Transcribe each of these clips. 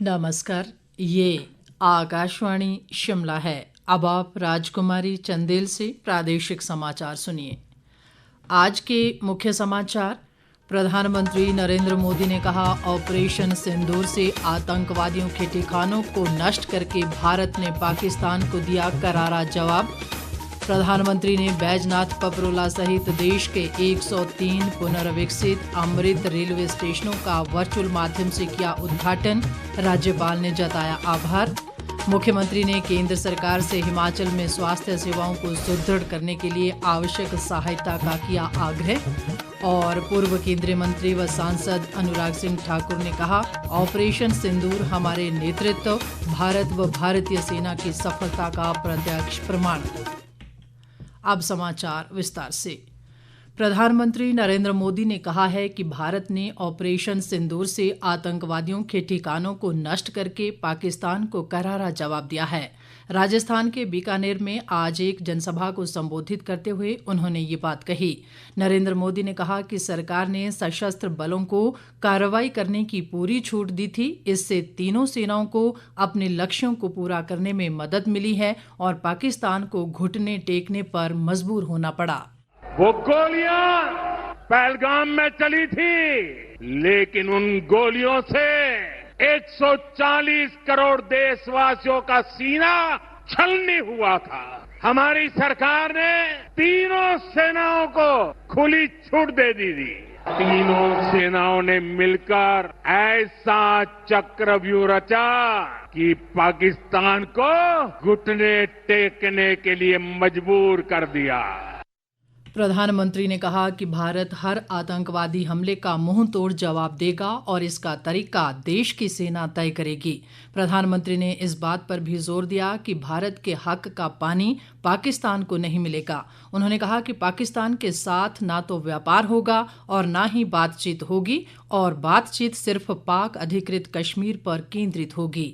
नमस्कार, ये आकाशवाणी शिमला है। अब आप राजकुमारी चंदेल से प्रादेशिक समाचार सुनिए। आज के मुख्य समाचार। प्रधानमंत्री नरेंद्र मोदी ने कहा, ऑपरेशन सिंदूर से आतंकवादियों के ठिकानों को नष्ट करके भारत ने पाकिस्तान को दिया करारा जवाब। प्रधानमंत्री ने बैजनाथ पपरोला सहित देश के 103 पुनर्विकसित अमृत रेलवे स्टेशनों का वर्चुअल माध्यम से किया उद्घाटन। राज्यपाल ने जताया आभार। मुख्यमंत्री ने केंद्र सरकार से हिमाचल में स्वास्थ्य सेवाओं को सुदृढ़ करने के लिए आवश्यक सहायता का किया आग्रह। और पूर्व केंद्रीय मंत्री व सांसद अनुराग सिंह ठाकुर ने कहा, ऑपरेशन सिंदूर हमारे नेतृत्व, भारत व भारतीय सेना की सफलता का प्रत्यक्ष प्रमाण। अब समाचार विस्तार से। प्रधानमंत्री नरेंद्र मोदी ने कहा है कि भारत ने ऑपरेशन सिंदूर से आतंकवादियों के ठिकानों को नष्ट करके पाकिस्तान को करारा जवाब दिया है। राजस्थान के बीकानेर में आज एक जनसभा को संबोधित करते हुए उन्होंने ये बात कही। नरेंद्र मोदी ने कहा कि सरकार ने सशस्त्र बलों को कार्रवाई करने की पूरी छूट दी थी। इससे तीनों सेनाओं को अपने लक्ष्यों को पूरा करने में मदद मिली है और पाकिस्तान को घुटने टेकने पर मजबूर होना पड़ा। वो गोलियां पहलगाम में चली थी, लेकिन उन गोलियों से 140 करोड़ देशवासियों का सीना छलनी हुआ था। हमारी सरकार ने तीनों सेनाओं को खुली छूट दे दी थी। तीनों सेनाओं ने मिलकर ऐसा चक्रव्यूह रचा कि पाकिस्तान को घुटने टेकने के लिए मजबूर कर दिया। प्रधानमंत्री ने कहा कि भारत हर आतंकवादी हमले का मुंह तोड़ जवाब देगा और इसका तरीका देश की सेना तय करेगी। प्रधानमंत्री ने इस बात पर भी जोर दिया कि भारत के हक का पानी पाकिस्तान को नहीं मिलेगा। उन्होंने कहा कि पाकिस्तान के साथ ना तो व्यापार होगा और ना ही बातचीत होगी और बातचीत सिर्फ पाक अधिकृत कश्मीर पर केंद्रित होगी।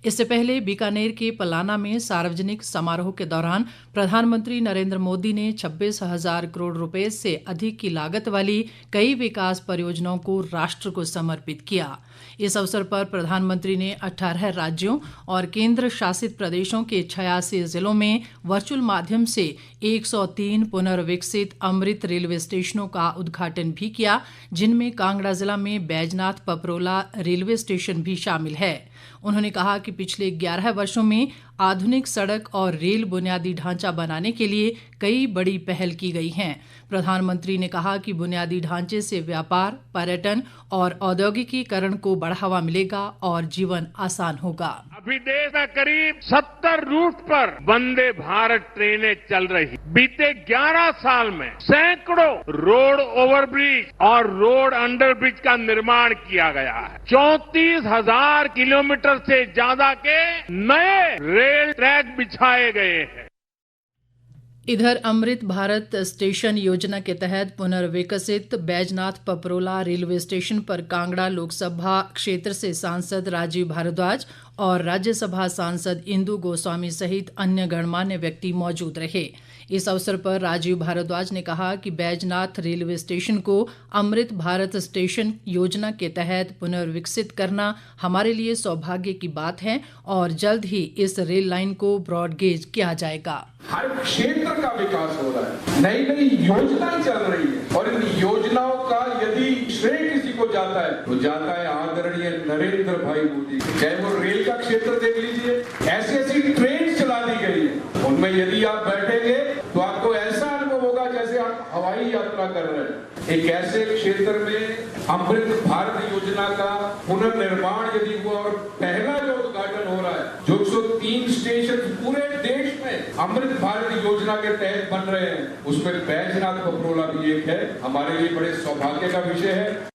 इससे पहले बीकानेर के पलाना में सार्वजनिक समारोह के दौरान प्रधानमंत्री नरेंद्र मोदी ने 26,000 करोड़ रुपए से अधिक की लागत वाली कई विकास परियोजनाओं को राष्ट्र को समर्पित किया। इस अवसर पर प्रधानमंत्री ने 18 राज्यों और केंद्र शासित प्रदेशों के 86 जिलों में वर्चुअल माध्यम से 103 पुनर्विकसित अमृत रेलवे स्टेशनों का उद्घाटन भी किया, जिनमें कांगड़ा जिला में बैजनाथ पपरोला रेलवे स्टेशन भी शामिल है। उन्होंने कहा कि पिछले 11 वर्षों में आधुनिक सड़क और रेल बुनियादी ढांचा बनाने के लिए कई बड़ी पहल की गई हैं। प्रधानमंत्री ने कहा कि बुनियादी ढांचे से व्यापार, पर्यटन और औद्योगिकीकरण को बढ़ावा मिलेगा और जीवन आसान होगा। अभी देश में करीब 70 रूट पर वंदे भारत ट्रेनें चल रही। बीते 11 साल में सैकड़ों रोड ओवरब्रिज और रोड अंडरब्रिज का निर्माण किया गया है। 34,000 किलोमीटर से ज्यादा के नए रेल ट्रैक बिछाए गए हैं। इधर अमृत भारत स्टेशन योजना के तहत पुनर्विकसित बैजनाथ पपरोला रेलवे स्टेशन पर कांगड़ा लोकसभा क्षेत्र से सांसद राजीव भारद्वाज और राज्यसभा सांसद इंदु गोस्वामी सहित अन्य गणमान्य व्यक्ति मौजूद रहे। इस अवसर पर राजीव भारद्वाज ने कहा कि बैजनाथ रेलवे स्टेशन को अमृत भारत स्टेशन योजना के तहत पुनर्विकसित करना हमारे लिए सौभाग्य की बात है और जल्द ही इस रेल लाइन को ब्रॉडगेज किया जाएगा। हर क्षेत्र का विकास हो रहा है, नई नई योजनाएं चल रही है और इन योजनाओं का यदि श्रेय किसी को जाता है तो जाता है आदरणीय नरेंद्र भाई मोदी। चाहे वो रेल का क्षेत्र देख लीजिए, ऐसी ऐसी ट्रेन चला दी गई है, उनमें यदि आप बैठेंगे तो आपको ऐसा अनुभव होगा जैसे आप हवाई यात्रा कर रहे हैं। एक ऐसे क्षेत्र में अमृत भारत योजना का पुनर्निर्माण यदि हुआ और पहला जो उद्घाटन हो रहा है, जो 103 स्टेशन पूरे देश में अमृत भारत योजना के तहत बन रहे हैं, उसमें बैजनाथ पपरोला भी एक है। हमारे लिए बड़े सौभाग्य का विषय है।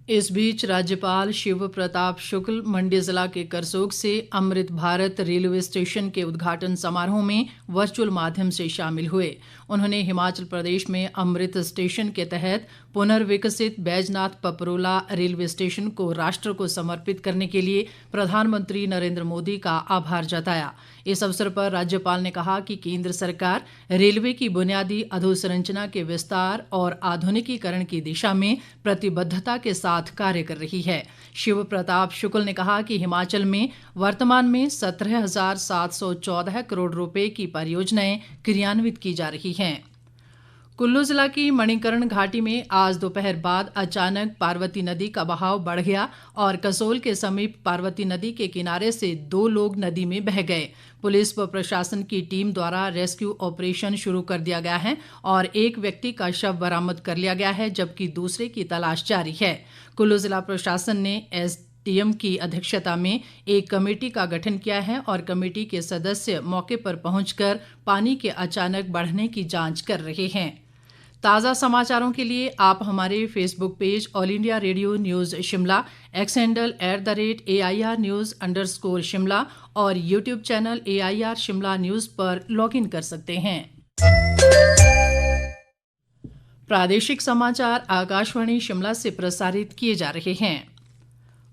इस बीच राज्यपाल शिव प्रताप शुक्ल मंडी जिला के करसोग से अमृत भारत रेलवे स्टेशन के उद्घाटन समारोह में वर्चुअल माध्यम से शामिल हुए। उन्होंने हिमाचल प्रदेश में अमृत स्टेशन के तहत पुनर्विकसित बैजनाथ पपरोला रेलवे स्टेशन को राष्ट्र को समर्पित करने के लिए प्रधानमंत्री नरेंद्र मोदी का आभार जताया। इस अवसर पर राज्यपाल ने कहा कि केंद्र सरकार रेलवे की बुनियादी अधोसंरचना के विस्तार और आधुनिकीकरण की दिशा में प्रतिबद्धता के साथ कार्य कर रही है। शिव प्रताप शुक्ल ने कहा कि हिमाचल में वर्तमान में 17,714 करोड़ रुपए की परियोजनाएं क्रियान्वित की जा रही हैं। कुल्लू जिला की मणिकर्ण घाटी में आज दोपहर बाद अचानक पार्वती नदी का बहाव बढ़ गया और कसोल के समीप पार्वती नदी के किनारे से 2 लोग नदी में बह गए। पुलिस व प्रशासन की टीम द्वारा रेस्क्यू ऑपरेशन शुरू कर दिया गया है और एक व्यक्ति का शव बरामद कर लिया गया है, जबकि दूसरे की तलाश जारी है। कुल्लू जिला प्रशासन ने एसडीएम की अध्यक्षता में एक कमेटी का गठन किया है और कमेटी के सदस्य मौके पर पहुंचकर पानी के अचानक बढ़ने की जांच कर रहे हैं। ताज़ा समाचारों के लिए आप हमारे Facebook page all India radio news Shimla, x handle @AIR News _ और YouTube channel AIR Shimla news पर लॉगिन कर सकते हैं। प्रादेशिक समाचार आकाशवाणी शिमला से प्रसारित किए जा रहे हैं।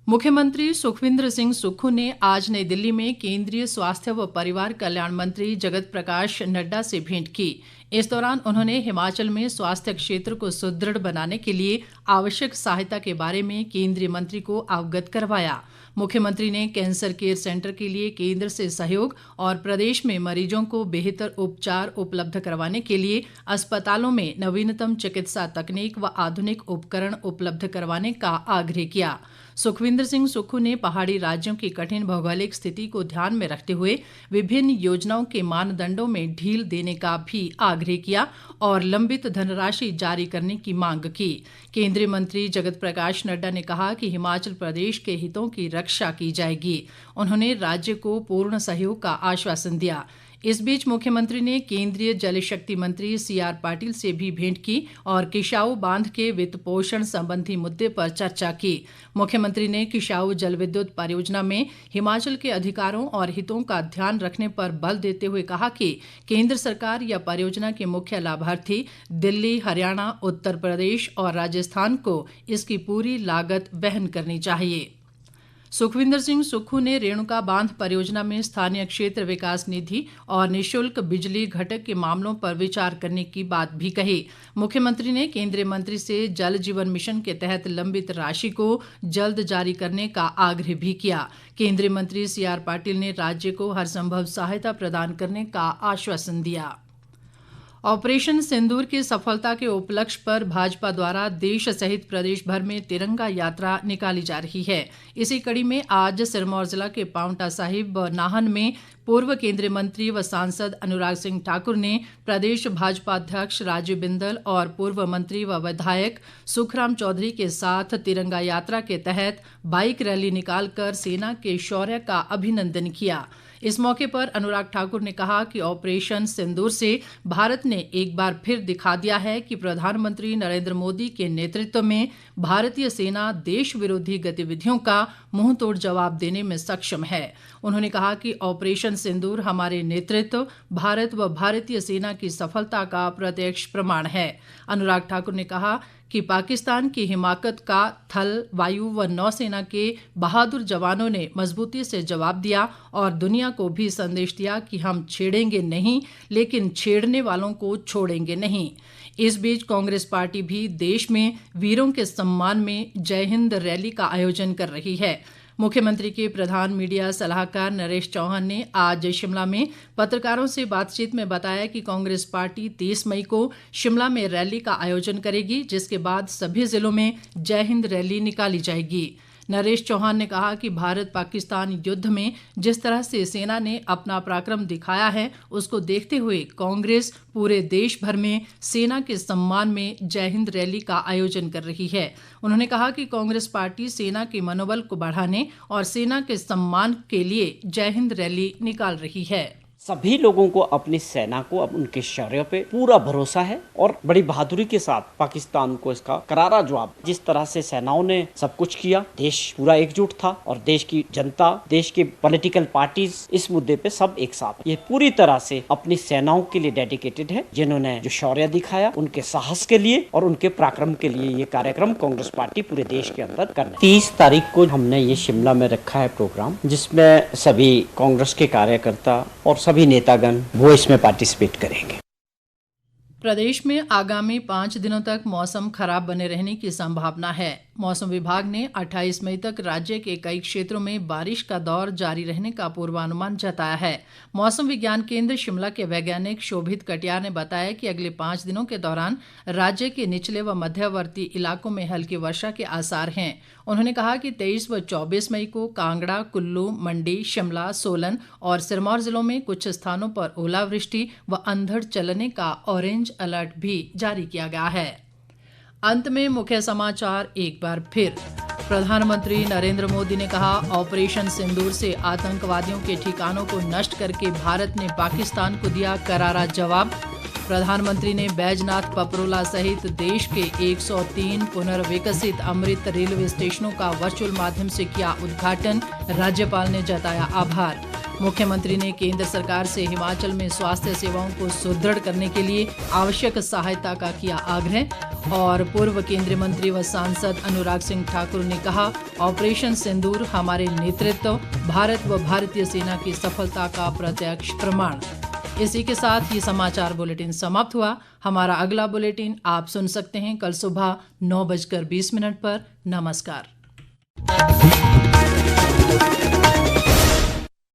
मुख्यमंत्री सुखविंदर सिंह सुक्खू ने आज नई दिल्ली में केंद्रीय स्वास्थ्य व परिवार कल्याण मंत्री जगत प्रकाश नड्डा से भेंट की। इस दौरान उन्होंने हिमाचल में स्वास्थ्य क्षेत्र को सुदृढ़ बनाने के लिए आवश्यक सहायता के बारे में केंद्रीय मंत्री को अवगत करवाया। मुख्यमंत्री ने कैंसर केयर सेंटर के लिए केंद्र से सहयोग और प्रदेश में मरीजों को बेहतर उपचार उपलब्ध करवाने के लिए अस्पतालों में नवीनतम चिकित्सा तकनीक व आधुनिक उपकरण उपलब्ध करवाने का आग्रह किया। सुखविंदर सिंह सुक्खू ने पहाड़ी राज्यों की कठिन भौगोलिक स्थिति को ध्यान में रखते हुए विभिन्न योजनाओं के मानदंडों में ढील देने का भी आग्रह किया और लंबित धनराशि जारी करने की मांग की। केंद्रीय मंत्री जगत प्रकाश नड्डा ने कहा कि हिमाचल प्रदेश के हितों की रक्षा की जाएगी। उन्होंने राज्य को पूर्ण सहयोग का आश्वासन दिया। इस बीच मुख्यमंत्री ने केंद्रीय जल शक्ति मंत्री CR पाटिल से भी भेंट की और किशाऊ बांध के वित्त पोषण संबंधी मुद्दे पर चर्चा की। मुख्यमंत्री ने किशाऊ जल विद्युत परियोजना में हिमाचल के अधिकारों और हितों का ध्यान रखने पर बल देते हुए कहा कि केंद्र सरकार या परियोजना के मुख्य लाभार्थी दिल्ली, हरियाणा, उत्तर प्रदेश और राजस्थान को इसकी पूरी लागत वहन करनी चाहिए। सुखविंदर सिंह सुक्खू ने रेणुका बांध परियोजना में स्थानीय क्षेत्र विकास निधि और निःशुल्क बिजली घटक के मामलों पर विचार करने की बात भी कही। मुख्यमंत्री ने केंद्रीय मंत्री से जल जीवन मिशन के तहत लंबित राशि को जल्द जारी करने का आग्रह भी किया। केंद्रीय मंत्री CR पाटिल ने राज्य को हर संभव सहायता प्रदान करने का आश्वासन दिया। ऑपरेशन सिंदूर की सफलता के उपलक्ष्य पर भाजपा द्वारा देश सहित प्रदेश भर में तिरंगा यात्रा निकाली जा रही है। इसी कड़ी में आज सिरमौर जिला के पांवटा साहिब व नाहन में पूर्व केंद्रीय मंत्री व सांसद अनुराग सिंह ठाकुर ने प्रदेश भाजपा अध्यक्ष राजीव बिंदल और पूर्व मंत्री व विधायक सुखराम चौधरी के साथ तिरंगा यात्रा के तहत बाइक रैली निकालकर सेना के शौर्य का अभिनंदन किया। इस मौके पर अनुराग ठाकुर ने कहा कि ऑपरेशन सिंदूर से भारत ने एक बार फिर दिखा दिया है कि प्रधानमंत्री नरेंद्र मोदी के नेतृत्व में भारतीय सेना देश विरोधी गतिविधियों का मुंहतोड़ जवाब देने में सक्षम है। उन्होंने कहा कि ऑपरेशन सिंदूर हमारे नेतृत्व, भारत व भारतीय सेना की सफलता का प्रत्यक्ष प्रमाण है। अनुराग ठाकुर ने कहा कि पाकिस्तान की हिमाकत का थल, वायु व नौसेना के बहादुर जवानों ने मजबूती से जवाब दिया और दुनिया को भी संदेश दिया कि हम छेड़ेंगे नहीं, लेकिन छेड़ने वालों को छोड़ेंगे नहीं। इस बीच कांग्रेस पार्टी भी देश में वीरों के सम्मान में जय हिंद रैली का आयोजन कर रही है। मुख्यमंत्री के प्रधान मीडिया सलाहकार नरेश चौहान ने आज शिमला में पत्रकारों से बातचीत में बताया कि कांग्रेस पार्टी 30 मई को शिमला में रैली का आयोजन करेगी, जिसके बाद सभी जिलों में जय हिंद रैली निकाली जाएगी। नरेश चौहान ने कहा कि भारत पाकिस्तान युद्ध में जिस तरह से सेना ने अपना पराक्रम दिखाया है, उसको देखते हुए कांग्रेस पूरे देश भर में सेना के सम्मान में जय हिंद रैली का आयोजन कर रही है। उन्होंने कहा कि कांग्रेस पार्टी सेना के मनोबल को बढ़ाने और सेना के सम्मान के लिए जय हिंद रैली निकाल रही है। सभी लोगों को अपनी सेना को अब उनके शौर्य पे पूरा भरोसा है और बड़ी बहादुरी के साथ पाकिस्तान को इसका करारा जवाब। जिस तरह से सेनाओं ने सब कुछ किया, देश पूरा एकजुट था और देश की जनता, देश के पॉलिटिकल पार्टीज इस मुद्दे पे सब एक साथ, ये पूरी तरह से अपनी सेनाओं के लिए डेडिकेटेड है, जिन्होंने जो शौर्य दिखाया उनके साहस के लिए और उनके पराक्रम के लिए ये कार्यक्रम कांग्रेस पार्टी पूरे देश के अंदर कर रही है। 30 तारीख को हमने ये शिमला में रखा है प्रोग्राम, जिसमें सभी कांग्रेस के कार्यकर्ता और सभी नेतागण वो इसमें पार्टिसिपेट करेंगे। प्रदेश में आगामी 5 दिनों तक मौसम खराब बने रहने की संभावना है। मौसम विभाग ने 28 मई तक राज्य के कई क्षेत्रों में बारिश का दौर जारी रहने का पूर्वानुमान जताया है। मौसम विज्ञान केंद्र शिमला के वैज्ञानिक शोभित कटियार ने बताया कि अगले 5 दिनों के दौरान राज्य के निचले व मध्यवर्ती इलाकों में हल्की वर्षा के आसार हैं। उन्होंने कहा कि 23 व 24 मई को कांगड़ा, कुल्लू, मंडी, शिमला, सोलन और सिरमौर जिलों में कुछ स्थानों पर ओलावृष्टि व अंधड़ चलने का ऑरेंज अलर्ट भी जारी किया गया है। अंत में मुख्य समाचार एक बार फिर। प्रधानमंत्री नरेंद्र मोदी ने कहा, ऑपरेशन सिंदूर से आतंकवादियों के ठिकानों को नष्ट करके भारत ने पाकिस्तान को दिया करारा जवाब। प्रधानमंत्री ने बैजनाथ, पपरोला सहित देश के 103 पुनर्विकसित अमृत रेलवे स्टेशनों का वर्चुअल माध्यम से किया उद्घाटन। राज्यपाल ने जताया आभार। मुख्यमंत्री ने केंद्र सरकार से हिमाचल में स्वास्थ्य सेवाओं को सुदृढ़ करने के लिए आवश्यक सहायता का किया आग्रह। और पूर्व केंद्रीय मंत्री व सांसद अनुराग सिंह ठाकुर ने कहा, ऑपरेशन सिंदूर हमारे नेतृत्व, भारत व भारतीय सेना की सफलता का प्रत्यक्ष प्रमाण। इसी के साथ ये समाचार बुलेटिन समाप्त हुआ। हमारा अगला बुलेटिन आप सुन सकते हैं कल सुबह 9:20 पर। नमस्कार।